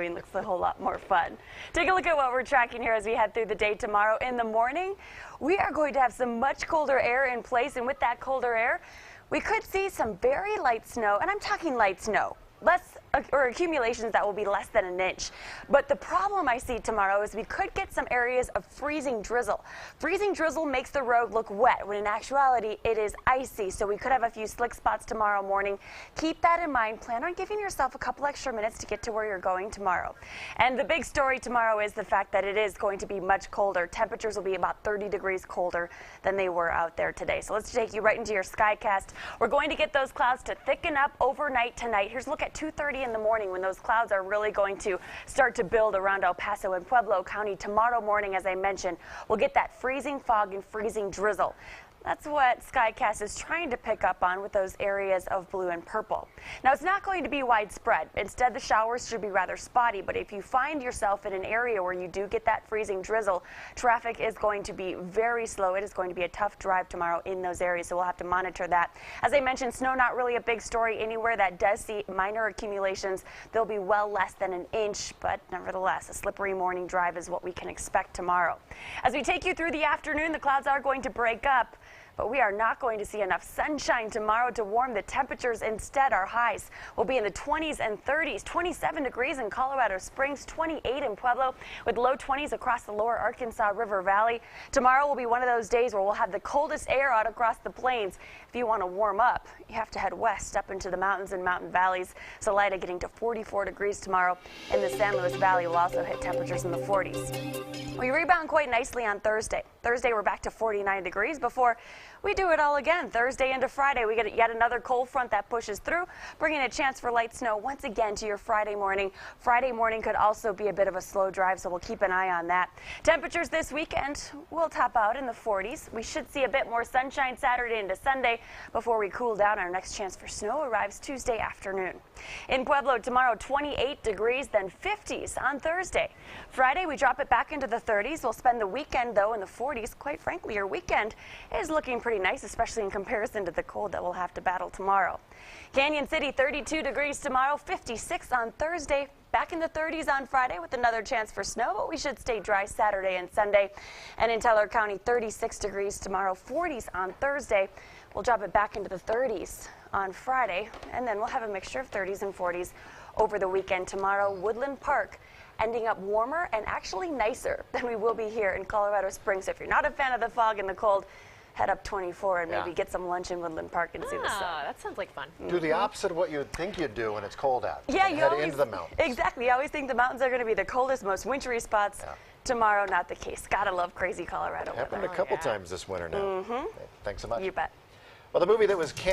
looks a whole lot more fun. Take a look at what we're tracking here as we head through the day tomorrow. In the morning, we are going to have some much colder air in place, and with that colder air, we could see some very light snow, and I'm talking light snow. Or accumulations that will be less than an inch. But the problem I see tomorrow is we could get some areas of freezing drizzle. Freezing drizzle makes the road look wet, when in actuality it is icy. So we could have a few slick spots tomorrow morning. Keep that in mind. Plan on giving yourself a couple extra minutes to get to where you're going tomorrow. And the big story tomorrow is the fact that it is going to be much colder. Temperatures will be about 30 degrees colder than they were out there today. So let's take you right into your skycast. We're going to get those clouds to thicken up overnight tonight. Here's a look at 2:30 in the morning when those clouds are really going to start to build around El Paso and Pueblo County. Tomorrow morning, as I mentioned, we'll get that freezing fog and freezing drizzle. That's what Skycast is trying to pick up on with those areas of blue and purple. Now, it's not going to be widespread. Instead, the showers should be rather spotty. But if you find yourself in an area where you do get that freezing drizzle, traffic is going to be very slow. It is going to be a tough drive tomorrow in those areas, so we'll have to monitor that. As I mentioned, snow not really a big story anywhere that does see minor accumulations. They'll be well less than an inch, but nevertheless, a slippery morning drive is what we can expect tomorrow. As we take you through the afternoon, the clouds are going to break up. But we are not going to see enough sunshine tomorrow to warm the temperatures. Instead, our highs will be in the 20s and 30s, 27 degrees in Colorado Springs, 28 in Pueblo, with low 20s across the lower Arkansas River Valley. Tomorrow will be one of those days where we'll have the coldest air out across the plains. If you want to warm up, you have to head west up into the mountains and mountain valleys. Salida getting to 44 degrees tomorrow, and the San Luis Valley will also hit temperatures in the 40s. We rebound quite nicely on Thursday. Thursday, we're back to 49 degrees before we do it all again. Thursday into Friday, we get yet another cold front that pushes through, bringing a chance for light snow once again to your Friday morning. Friday morning could also be a bit of a slow drive, so we'll keep an eye on that. Temperatures this weekend will top out in the 40s. We should see a bit more sunshine Saturday into Sunday before we cool down. Our next chance for snow arrives Tuesday afternoon. In Pueblo tomorrow, 28 degrees, then 50s on Thursday. Friday, we drop it back into the 30s. We'll spend the weekend, though, in the 40s. Quite frankly, your weekend is looking pretty nice, especially in comparison to the cold that we'll have to battle tomorrow. Canyon City, 32 degrees tomorrow, 56 on Thursday. Back in the 30s on Friday with another chance for snow, but we should stay dry Saturday and Sunday. And in Teller County, 36 degrees tomorrow, 40s on Thursday. We'll drop it back into the 30s on Friday, and then we'll have a mixture of 30s and 40s over the weekend. Tomorrow, Woodland Park ending up warmer and actually nicer than we will be here in Colorado Springs. So if you're not a fan of the fog and the cold, head up 24 and maybe get some lunch in Woodland Park and see the sun. That sounds like fun. Do the opposite of what you'd think you'd do when it's cold out. Yeah, you head always, into the mountains. Exactly. You always think the mountains are going to be the coldest, most wintry spots. Yeah. Tomorrow, not the case. Gotta love crazy Colorado weather. Happened a couple times this winter now. Thanks so much. You bet. Well, the movie that was canceled